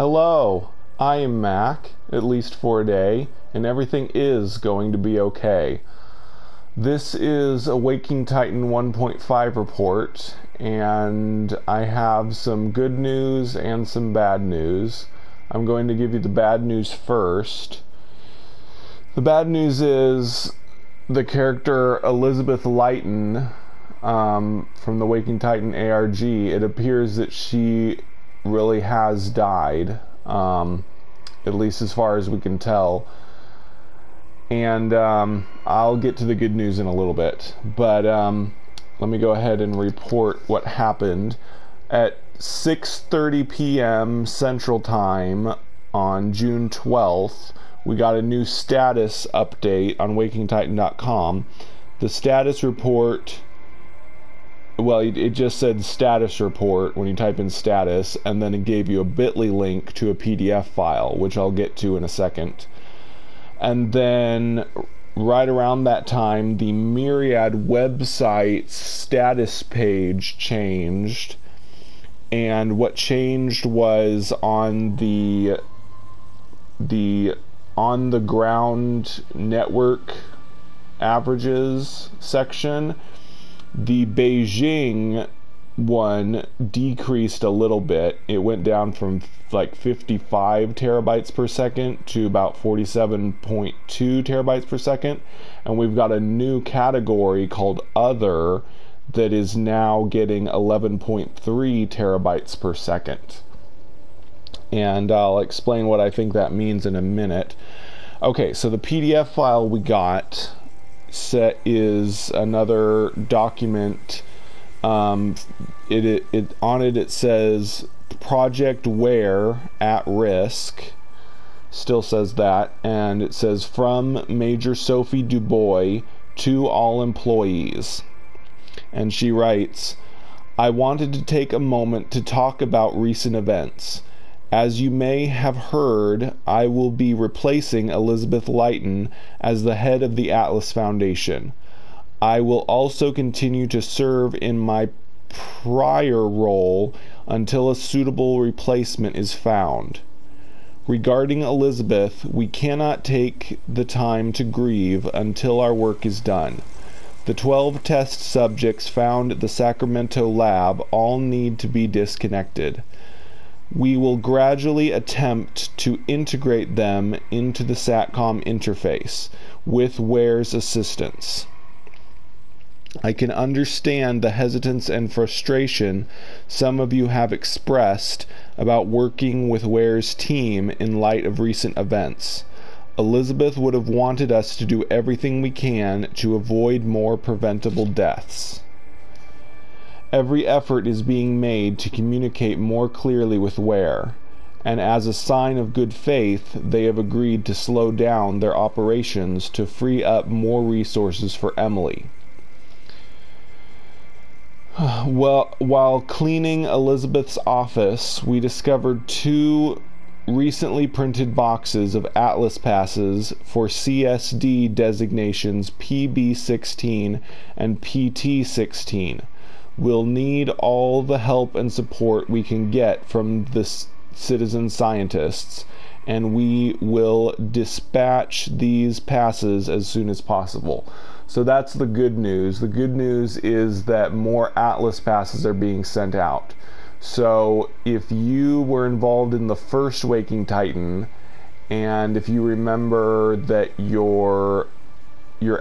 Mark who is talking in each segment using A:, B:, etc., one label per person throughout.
A: Hello, I am Mac, at least for a day, and everything is going to be okay. This is a Waking Titan 1.5 report, and I have some good news and some bad news. I'm going to give you the bad news first. The bad news is the character Elizabeth Leighton from the Waking Titan ARG, it appears that she really has died, at least as far as we can tell. And I'll get to the good news in a little bit, but let me go ahead and report what happened. At 6:30 p.m. Central Time on June 12th, we got a new status update on WakingTitan.com. The status report, well, it just said status report when you type in status, and then it gave you a bit.ly link to a PDF file, which I'll get to in a second. And then right around that time, the Myriad website's status page changed, and what changed was on the on-the-ground network averages section, the Beijing one decreased a little bit. It went down from like 55 terabytes per second to about 47.2 terabytes per second, and we've got a new category called Other that is now getting 11.3 terabytes per second. And I'll explain what I think that means in a minute. Okay, so the PDF file we got is another document. On it says Project Where at Risk, still says that, and it says from Major Sophie Dubois to all employees. And she writes, I wanted to take a moment to talk about recent events. As you may have heard, I will be replacing Elizabeth Leighton as the head of the Atlas Foundation. I will also continue to serve in my prior role until a suitable replacement is found. Regarding Elizabeth, we cannot take the time to grieve until our work is done. The 12 test subjects found at the Sacramento lab all need to be disconnected. We will gradually attempt to integrate them into the SATCOM interface with Ware's assistance. I can understand the hesitance and frustration some of you have expressed about working with Ware's team in light of recent events. Elizabeth would have wanted us to do everything we can to avoid more preventable deaths. Every effort is being made to communicate more clearly with Ware, and as a sign of good faith, they have agreed to slow down their operations to free up more resources for Emily. Well, while cleaning Elizabeth's office, we discovered 2 recently printed boxes of Atlas passes for CSD designations PB16 and PT16. We'll need all the help and support we can get from the citizen scientists, and we will dispatch these passes as soon as possible. So that's the good news. The good news is that more Atlas passes are being sent out. So if you were involved in the first Waking Titan, and if you remember that your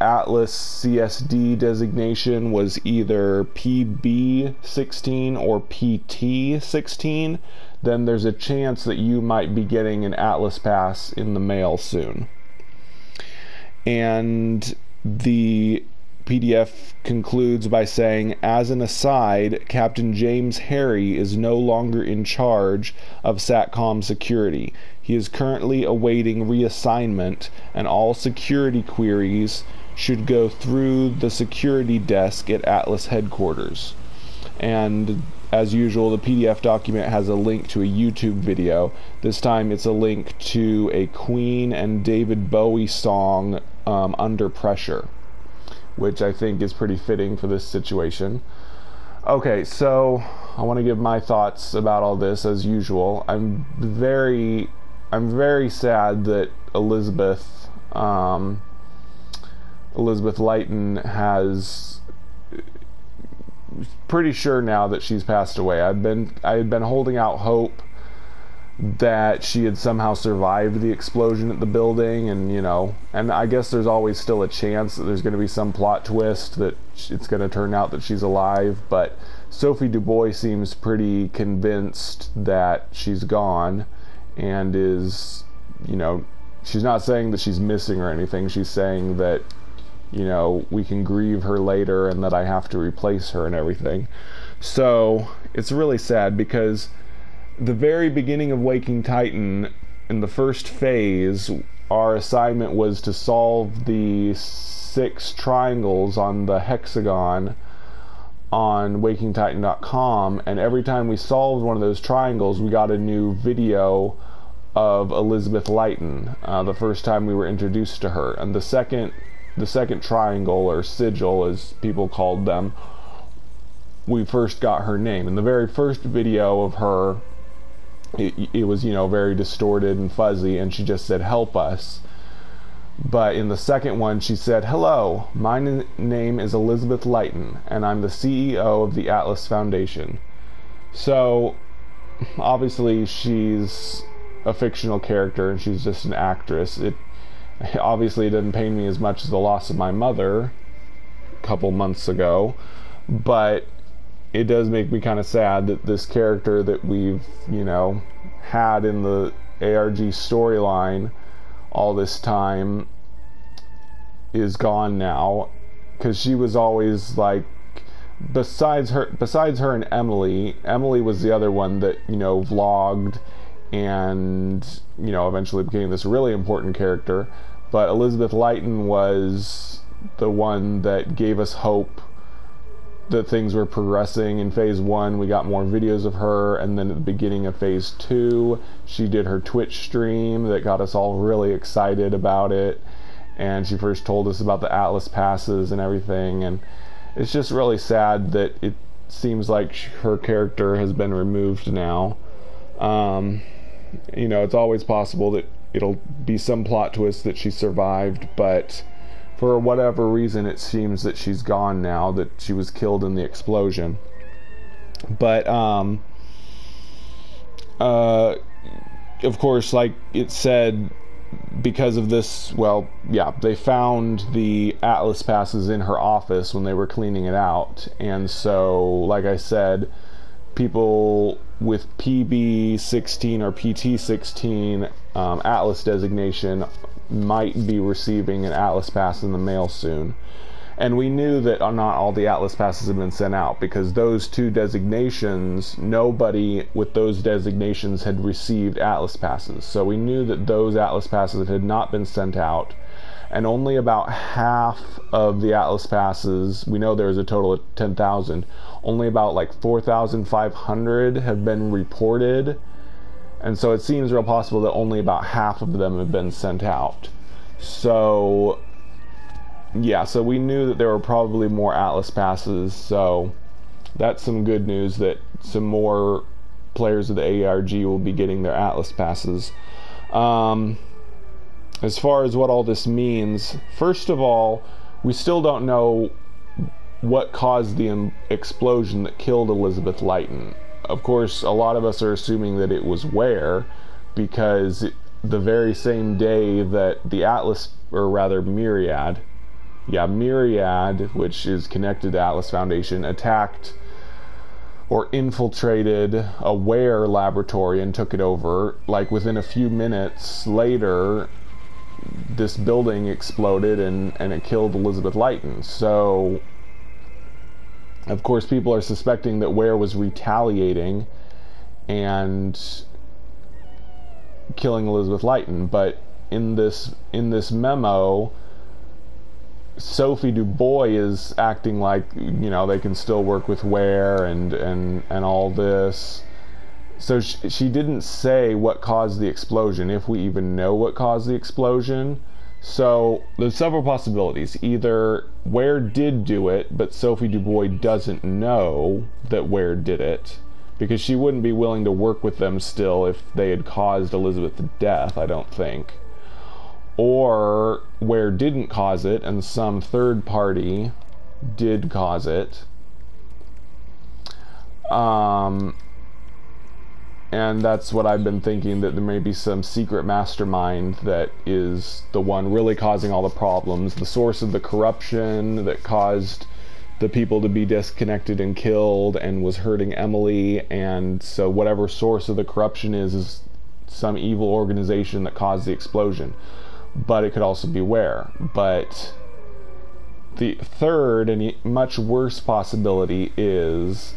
A: Atlas CSD designation was either PB16 or PT16, then there's a chance that you might be getting an Atlas pass in the mail soon. And the PDF concludes by saying, as an aside, Captain James Harry is no longer in charge of SATCOM security. He is currently awaiting reassignment, and all security queries should go through the security desk at Atlas headquarters. And as usual, the PDF document has a link to a YouTube video. This time it's a link to a Queen and David Bowie song, Under Pressure, which I think is pretty fitting for this situation. Okay, so I want to give my thoughts about all this as usual. I'm very sad that Elizabeth Leighton has, pretty sure now that she's passed away. I had been holding out hope that she had somehow survived the explosion at the building, and and I guess there's always still a chance that there's going to be some plot twist that it's going to turn out that she's alive, but Sophie Dubois seems pretty convinced that she's gone, and is, she's not saying that she's missing or anything. She's saying that, we can grieve her later and that I have to replace her and everything. So it's really sad, because the very beginning of Waking Titan, in the first phase, our assignment was to solve the 6 triangles on the hexagon on wakingtitan.com, and every time we solved one of those triangles, we got a new video of Elizabeth Leighton, the first time we were introduced to her. And the second triangle, or sigil as people called them, we first got her name. In the very first video of her, it was, very distorted and fuzzy, and she just said, "Help us." But in the second one, she said, "Hello, my name is Elizabeth Leighton, and I'm the CEO of the Atlas Foundation." So, obviously, she's a fictional character, and she's just an actress. It obviously didn't pain me as much as the loss of my mother a couple months ago, but it does make me kind of sad that this character that we've, had in the ARG storyline all this time is gone now, because she was always like, besides her and Emily was the other one that, vlogged and, eventually became this really important character. But Elizabeth Leighton was the one that gave us hope that things were progressing. In phase 1, we got more videos of her, and then at the beginning of phase 2, she did her Twitch stream that got us all really excited about it, and she first told us about the Atlas passes and everything. And it's just really sad that it seems like her character has been removed now. It's always possible that it'll be some plot twist that she survived, but for whatever reason, it seems that she's gone now, that she was killed in the explosion. But, of course, like it said, because of this, they found the Atlas passes in her office when they were cleaning it out. And so, like I said, people with PB16 or PT16 Atlas designation might be receiving an Atlas pass in the mail soon. And we knew that not all the Atlas passes had been sent out, because those 2 designations, nobody with those designations had received Atlas passes. So we knew that those Atlas passes had not been sent out, and only about half of the Atlas passes, we know there was a total of 10,000, only about like 4,500 have been reported. And so it seems real possible that only about half of them have been sent out. So, yeah, so we knew that there were probably more Atlas passes, so that's some good news that some more players of the ARG will be getting their Atlas passes. As far as what all this means, first of all, we still don't know what caused the explosion that killed Elizabeth Leighton. Of course, a lot of us are assuming that it was Ware, because the very same day that the Atlas, or rather Myriad, which is connected to Atlas Foundation, attacked or infiltrated a Ware laboratory and took it over. Like within a few minutes later, this building exploded and it killed Elizabeth Leighton. So of course, people are suspecting that Ware was retaliating and killing Elizabeth Leighton. But in this memo, Sophie Dubois is acting like, they can still work with Ware and all this. So she didn't say what caused the explosion, if we even know what caused the explosion. So there's several possibilities. Either Ware did do it, but Sophie Dubois doesn't know that Ware did it, because she wouldn't be willing to work with them still if they had caused Elizabeth death, I don't think. Or Ware didn't cause it and some third party did cause it. And that's what I've been thinking, that there may be some secret mastermind that is the one really causing all the problems, the source of the corruption that caused the people to be disconnected and killed and was hurting Emily. And so whatever source of the corruption is some evil organization that caused the explosion. But it could also be Ware. But the third and much worse possibility is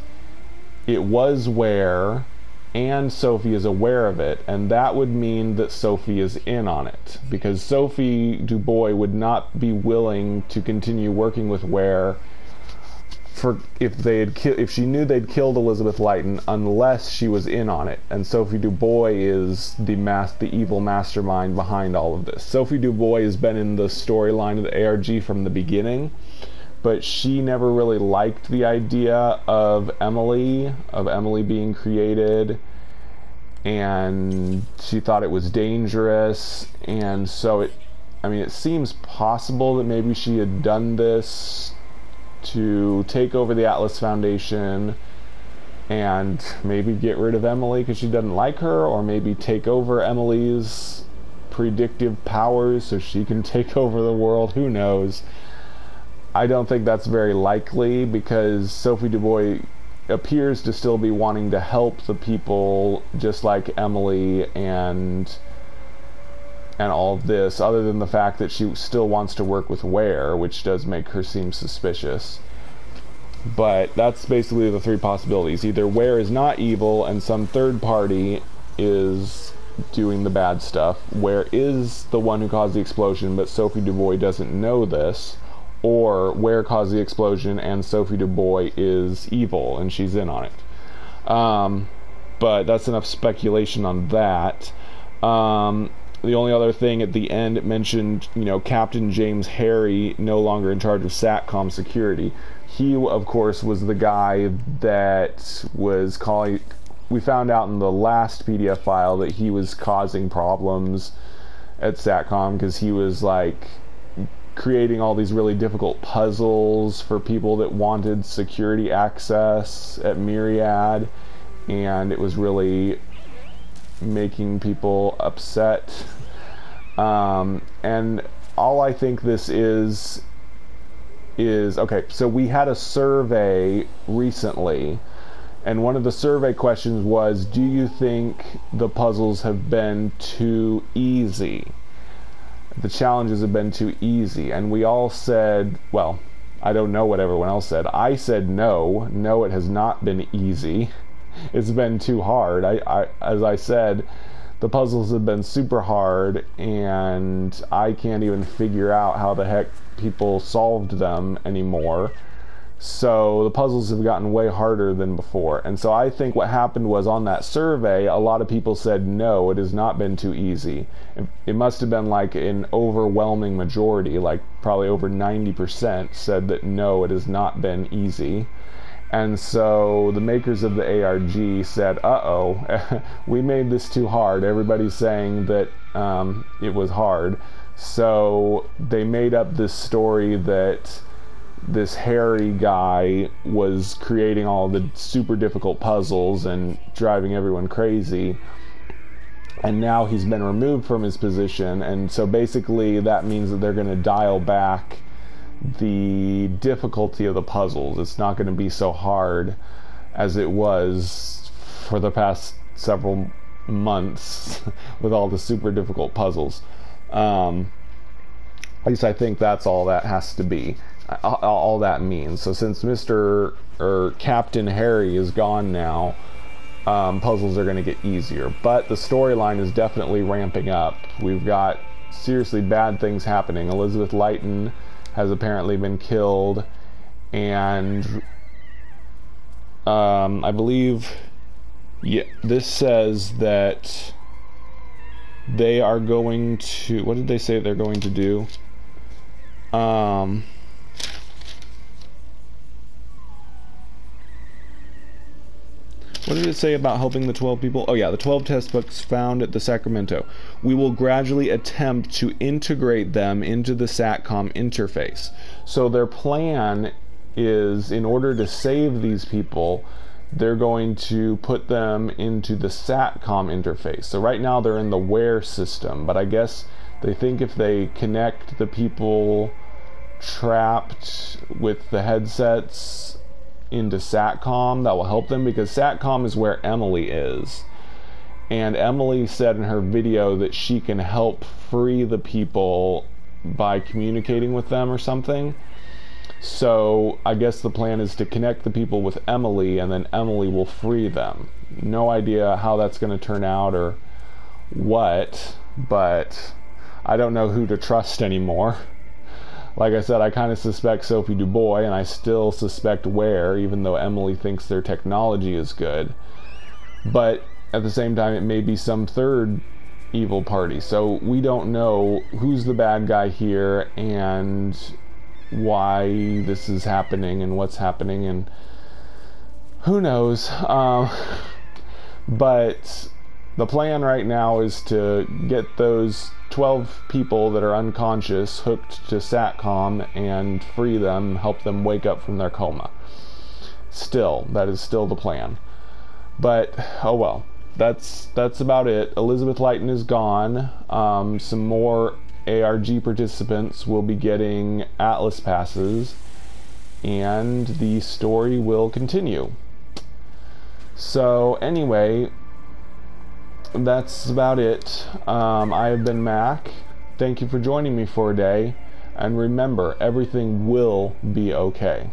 A: it was Ware and Sophie is aware of it, and that would mean that Sophie is in on it, because Sophie Dubois would not be willing to continue working with Ware for if she knew they'd killed Elizabeth Leighton unless she was in on it. And Sophie Dubois is the evil mastermind behind all of this. Sophie Dubois has been in the storyline of the ARG from the beginning, but she never really liked the idea of Emily being created, and she thought it was dangerous. And so it seems possible that maybe she had done this to take over the Atlas Foundation and maybe get rid of Emily because she doesn't like her, or maybe take over Emily's predictive powers so she can take over the world. Who knows? I don't think that's very likely, because Sophie Dubois appears to still be wanting to help the people just like Emily and all of this, other than the fact that she still wants to work with Ware, which does make her seem suspicious. But that's basically the three possibilities. Either Ware is not evil and some third party is doing the bad stuff. Ware is the one who caused the explosion, but Sophie Dubois doesn't know this. Or Ware caused the explosion and Sophie Dubois is evil and she's in on it. But that's enough speculation on that. The only other thing at the end, it mentioned, Captain James Harry no longer in charge of SATCOM security. He, of course, was the guy that was calling... We found out in the last PDF file that he was causing problems at SATCOM because he was, creating all these really difficult puzzles for people that wanted security access at Myriad, and it was really making people upset. And all I think this is okay, so we had a survey recently, and one of the survey questions was, do you think the puzzles have been too easy? The challenges have been too easy. And we all said, well, I don't know what everyone else said. I said no, it has not been easy. It's been too hard. As I said, the puzzles have been super hard, and I can't even figure out how the heck people solved them anymore. So the puzzles have gotten way harder than before. And so I think what happened was, on that survey, a lot of people said no, it has not been too easy. It must have been an overwhelming majority, probably over 90% said that no, it has not been easy. And so the makers of the ARG said, uh-oh, we made this too hard. Everybody's saying that it was hard. So they made up this story that this Harry guy was creating all the super difficult puzzles and driving everyone crazy, and now he's been removed from his position. And so basically that means that they're going to dial back the difficulty of the puzzles. It's not going to be so hard as it was for the past several months with all the super difficult puzzles. At least I think that's all that has to be. All that means. So since Captain Harry is gone now, puzzles are going to get easier. But the storyline is definitely ramping up. We've got seriously bad things happening. Elizabeth Leighton has apparently been killed, and I believe this says that they are going to, what did they say they're going to do? What did it say about helping the 12 people? Oh yeah, the 12 test books found at the Sacramento. We will gradually attempt to integrate them into the SATCOM interface. So their plan is, in order to save these people, they're going to put them into the SATCOM interface. So right now they're in the WARE system, but I guess they think if they connect the people trapped with the headsets into SATCOM, that will help them, because SATCOM is where Emily is. And Emily said in her video that she can help free the people by communicating with them or something. So I guess the plan is to connect the people with Emily, and then Emily will free them. No idea how that's going to turn out or what, but I don't know who to trust anymore. Like I said, I kind of suspect Sophie Dubois, and I still suspect Ware, even though Emily thinks their technology is good. But at the same time, it may be some third evil party. So we don't know who's the bad guy here and why this is happening and what's happening, and who knows. But the plan right now is to get those 12 people that are unconscious hooked to SATCOM and free them, help them wake up from their coma. Still, that is still the plan. But, oh well, that's about it. Elizabeth Leighton is gone. Some more ARG participants will be getting Atlas passes, and the story will continue. So anyway, that's about it. I have been Mac. Thank you for joining me for a day, and remember, everything will be okay.